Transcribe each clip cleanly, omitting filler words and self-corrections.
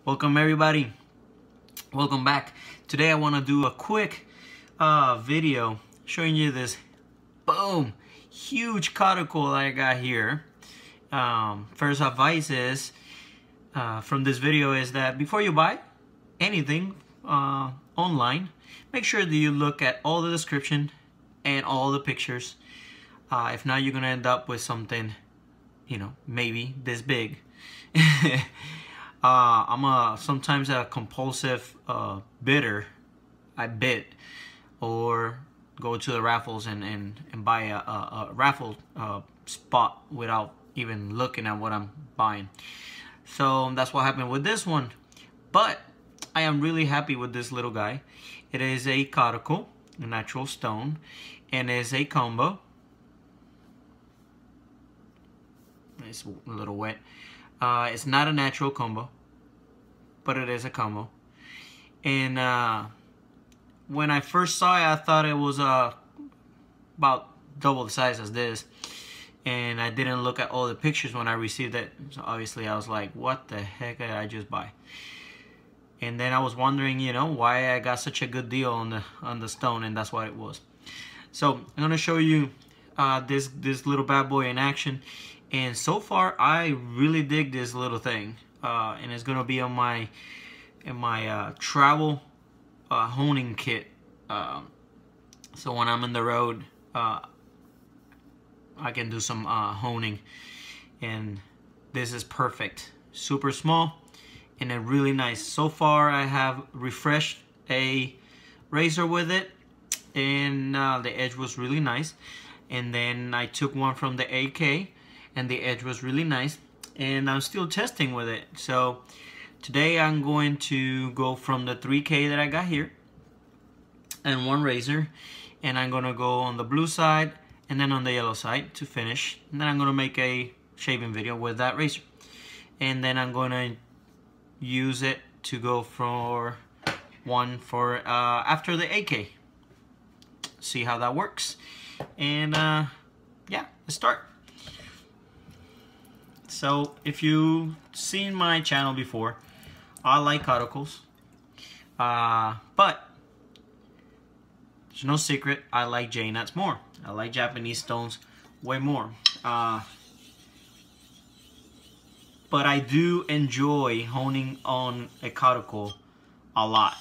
Welcome everybody, welcome back. Today I want to do a quick video showing you this boom huge coticule I got here. First advice is from this video is that before you buy anything online, make sure that you look at all the description and all the pictures. If not, you're gonna end up with something, you know, maybe this big. I'm sometimes a compulsive bidder. I bid or go to the raffles and buy a raffle spot without even looking at what I'm buying. So that's what happened with this one. But I am really happy with this little guy. It is a coticule, a natural stone, and is a combo. It's a little wet. It's not a natural combo, but it is a combo. And when I first saw it, I thought it was about double the size as this. And I didn't look at all the pictures when I received it. So obviously I was like, what the heck did I just buy? And then I was wondering, you know, why I got such a good deal on the stone, and that's what it was. So I'm gonna show you this little bad boy in action. And so far, I really dig this little thing, and it's gonna be on my travel honing kit. So when I'm on the road, I can do some honing, and this is perfect. Super small and really nice. So far, I have refreshed a razor with it, and the edge was really nice. And then I took one from the AK. And the edge was really nice, and I'm still testing with it. So today I'm going to go from the 3K that I got here and one razor, and I'm gonna go on the blue side and then on the yellow side to finish, and then I'm gonna make a shaving video with that razor, and then I'm gonna use it to go for one for after the AK. See how that works, and yeah, let's start. So if you've seen my channel before, I like coticles, but there's no secret, I like J-nuts more. I like Japanese stones way more. But I do enjoy honing on a coticule a lot,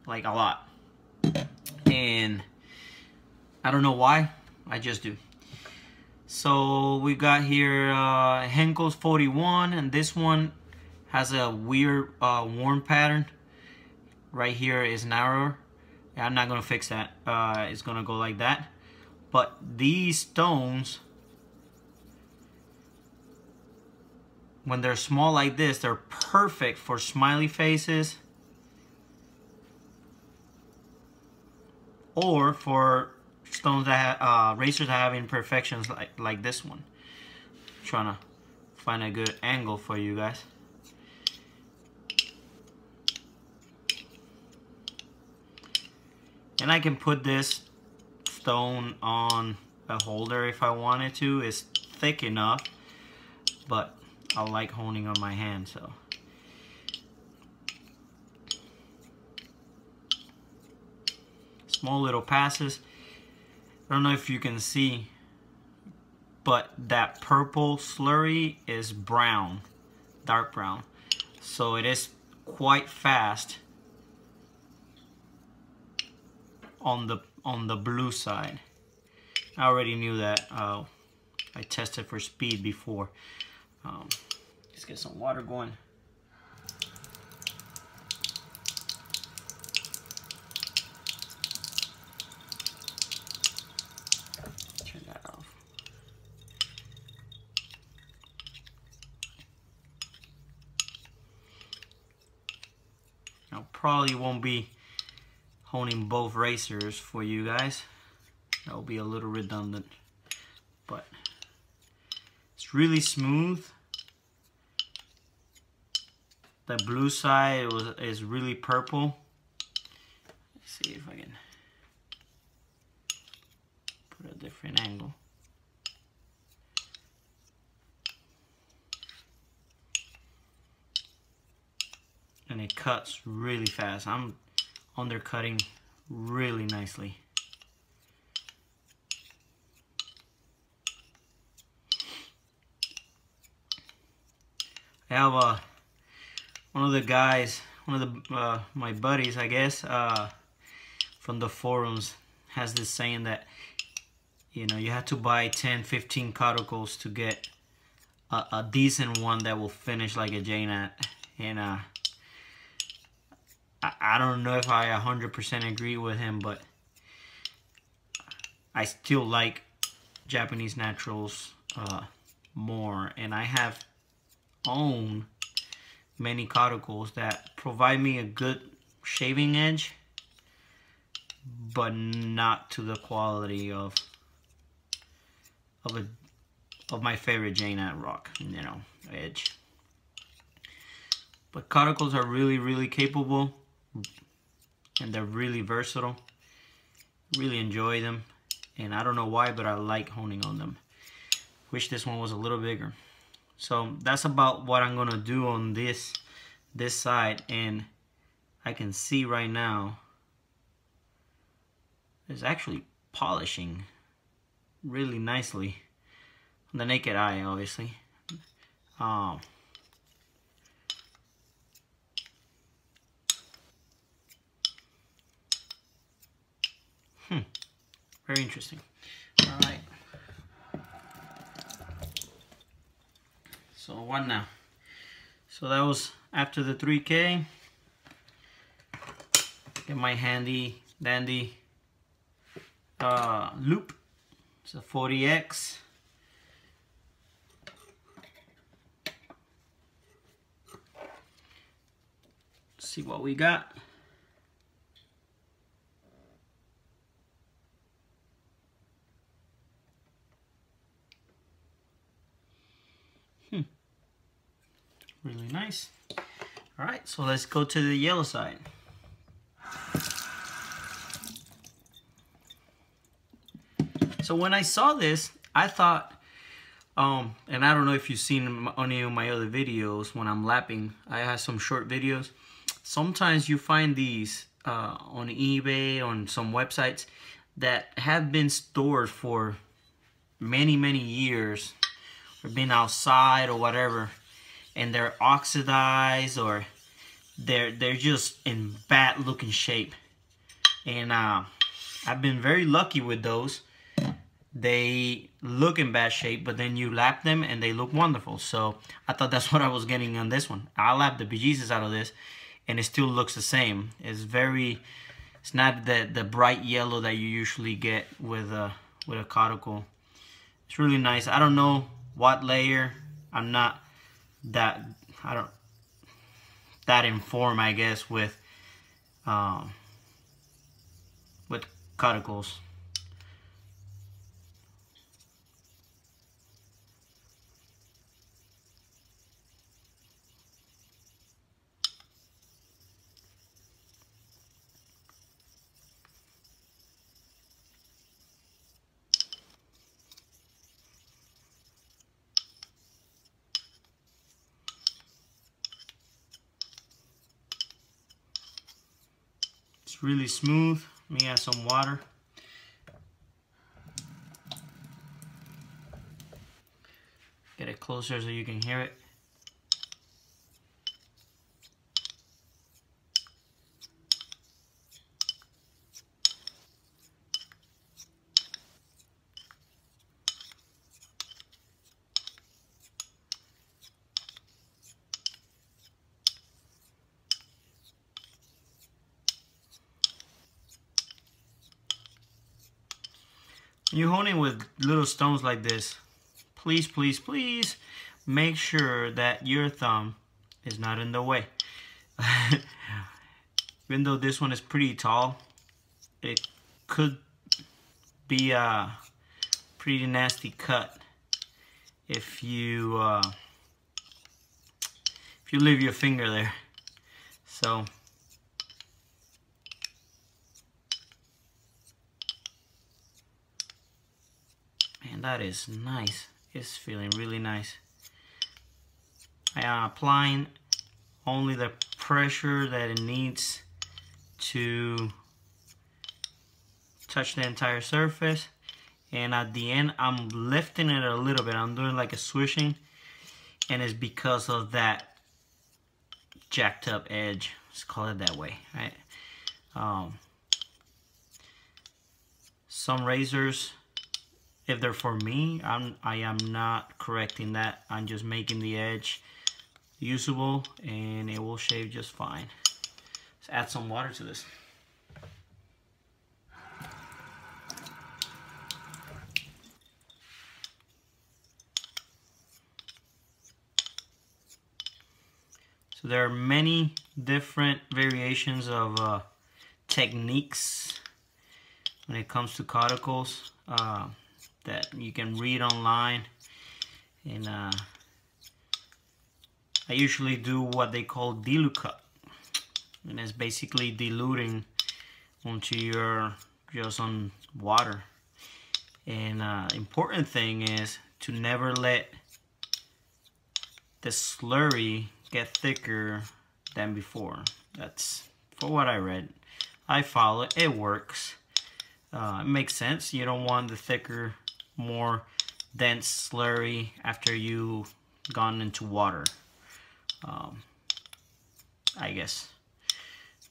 like a lot. And I don't know why, I just do. So we got here Henkel's 41, and this one has a weird worn pattern. Right here is narrower. I'm not gonna fix that. It's gonna go like that. But these stones, when they're small like this, they're perfect for smiley faces or for stones that have, razors that have imperfections like this one. I'm trying to find a good angle for you guys. And I can put this stone on a holder if I wanted to. It's thick enough, but I like honing on my hand, so. Small little passes. I don't know if you can see, but that purple slurry is brown, dark brown. So it is quite fast on the blue side. I already knew that. I tested for speed before. Let's get some water going. Probably won't be honing both razors for you guys. That will be a little redundant, but it's really smooth. The blue side is really purple. Let's see if I can put a different angle. and it cuts really fast. I'm undercutting really nicely. I have one of the guys, one of the my buddies, I guess, from the forums, has this saying that, you know, you have to buy 10-15 Coticles to get a decent one that will finish like a JNAT. And I don't know if I 100% agree with him, but I still like Japanese naturals more, and I have owned many Coticles that provide me a good shaving edge, but not to the quality of my favorite JNAT rock, you know, edge. But Coticles are really capable, and they're really versatile. Really enjoy them, and I don't know why, but I like honing on them. Wish this one was a little bigger. So that's about what I'm gonna do on this side, and I can see right now it's actually polishing really nicely on the naked eye, obviously. Very interesting. All right. So what now? So that was after the 3K. Get my handy dandy loop. It's a 40X. See what we got. Really nice. All right, so let's go to the yellow side. So when I saw this, I thought, and I don't know if you've seen any of my other videos when I'm lapping. I have some short videos. Sometimes you find these on eBay, on some websites that have been stored for many years, or been outside or whatever, and they're oxidized, or they're just in bad looking shape. And I've been very lucky with those. They look in bad shape, but then you lap them and they look wonderful. So I thought that's what I was getting on this one. I lapped the bejesus out of this, and it still looks the same. It's not the bright yellow that you usually get with a Coticule. It's really nice. I don't know what layer. I'm not that informed, I guess, with Coticles. It's really smooth. Let me add some water. Get it closer so you can hear it. You hone it with little stones like this, please make sure that your thumb is not in the way. Even though this one is pretty tall, it could be a pretty nasty cut if you leave your finger there. So man, that is nice. It's feeling really nice. I am applying only the pressure that it needs to touch the entire surface. And at the end, I'm lifting it a little bit. I'm doing like a swishing, and it's because of that jacked up edge. Let's call it that way, right? Some razors, if they're for me, I am not correcting that. I'm just making the edge usable, and it will shave just fine. Let's add some water to this. So there are many different variations of techniques when it comes to coticles that you can read online, and I usually do what they call dilute cut, and it's basically diluting onto your just on water. And important thing is to never let the slurry get thicker than before. That's for what I read. I follow it. It works. It makes sense. You don't want the thicker, more dense slurry after you gone into water. I guess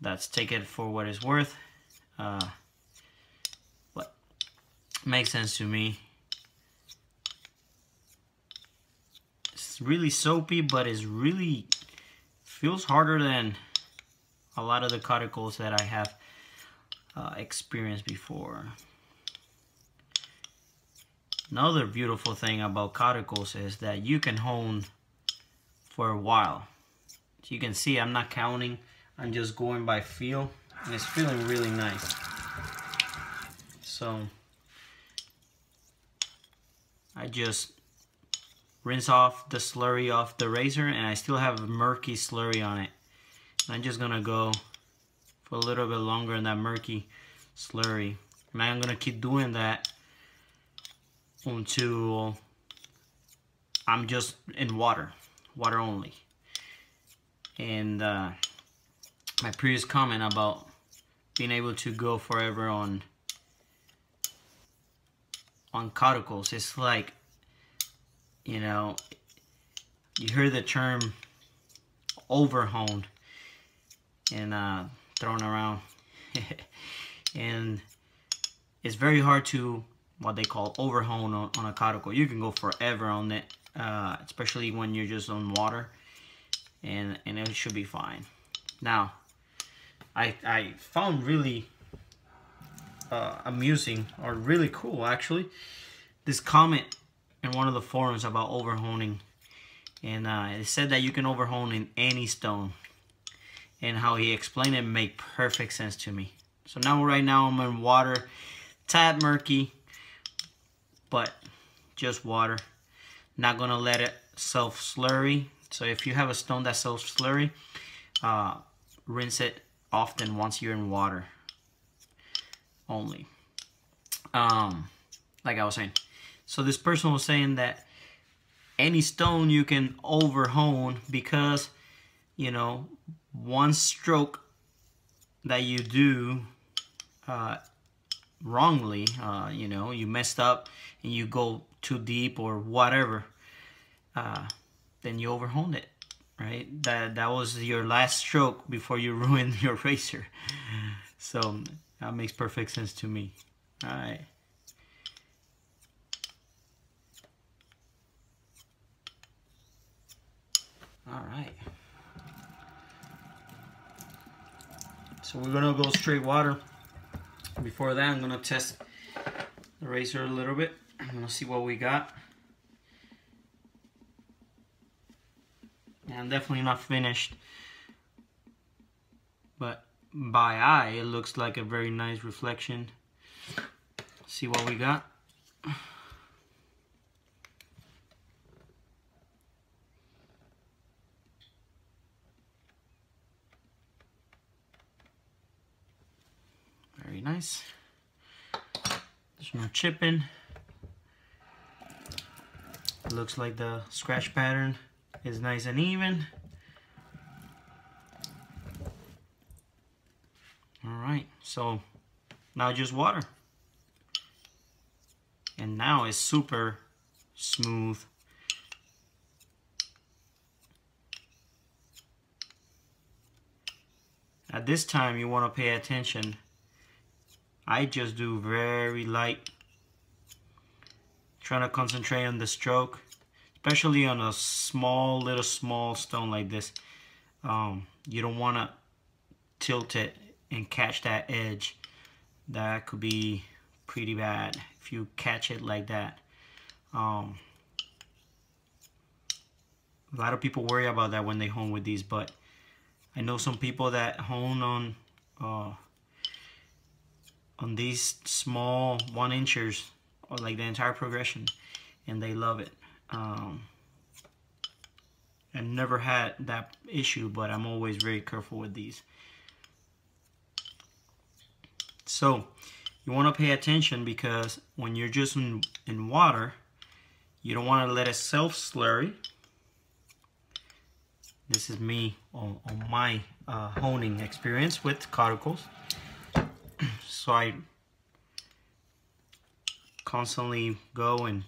that's, take it for what it's worth. But makes sense to me. It's really soapy, but it's really feels harder than a lot of the coticles that I have experienced before. Another beautiful thing about coticles is that you can hone for a while. So you can see I'm not counting, I'm just going by feel, and it's feeling really nice. So I just rinse off the slurry off the razor, and I still have a murky slurry on it. And I'm just gonna go for a little bit longer in that murky slurry. And I'm gonna keep doing that until I'm just in water only. And my previous comment about being able to go forever on coticles, it's like, you know, you hear the term overhone and thrown around and it's very hard to what they call overhone on a coticle. You can go forever on it, especially when you're just on water, and it should be fine. Now I found really amusing, or really cool actually, this comment in one of the forums about overhoning, and it said that you can overhone in any stone, and how he explained it made perfect sense to me. So now right now I'm in water, tad murky, but just water. Not gonna let it self slurry. So if you have a stone that self slurry, rinse it often once you're in water only. Like I was saying, so this person was saying that any stone you can overhone because, you know, one stroke that you do wrongly, you know, you messed up and you go too deep or whatever, then you overhoned it, right? That was your last stroke before you ruined your razor. So that makes perfect sense to me. All right. All right. So we're gonna go straight water. Before that, I'm gonna test the razor a little bit. I'm gonna see what we got. And I'm definitely not finished, but by eye, it looks like a very nice reflection. See what we got. Very nice. There's no chipping. It looks like the scratch pattern is nice and even. Alright, so now just water. And now it's super smooth. At this time you want to pay attention. I just do very light, trying to concentrate on the stroke, especially on a small stone like this. You don't want to tilt it and catch that edge. That could be pretty bad if you catch it like that. A lot of people worry about that when they hone with these, but I know some people that hone on these small 1-inchers or like the entire progression, and they love it. I never had that issue, but I'm always very careful with these. So you want to pay attention, because when you're just in water, you don't want to let it self-slurry. This is me on my honing experience with Coticles. So I constantly go and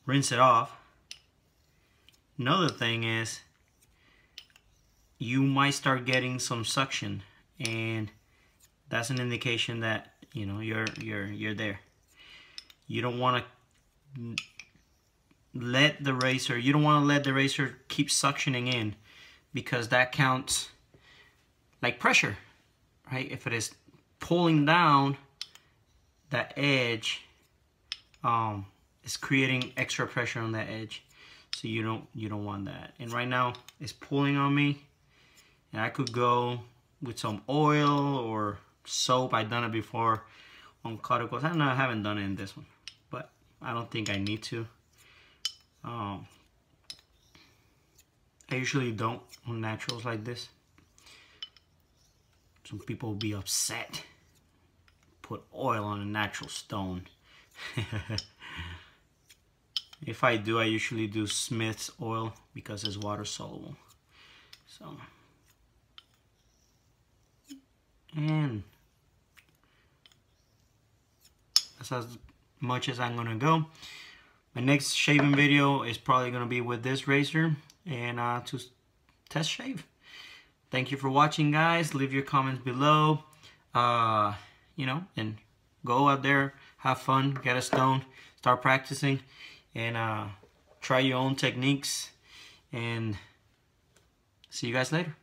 rinse it off. Another thing is, you might start getting some suction, and that's an indication that, you know, you're there. You don't want to let the racer, keep suctioning in, because that counts like pressure, right? If it is pulling down, that edge is creating extra pressure on that edge, so you don't want that. And right now it's pulling on me, and I could go with some oil or soap. I've done it before on Coticles. I haven't done it in this one, but I don't think I need to. I usually don't on naturals like this. Some people will be upset. Put oil on a natural stone. If I do, I usually do Smith's oil because it's water soluble. So, and that's as much as I'm gonna go. My next shaving video is probably gonna be with this razor and to test shave. Thank you for watching, guys. Leave your comments below. You know, and go out there, have fun, get a stone, start practicing, and try your own techniques. And see you guys later.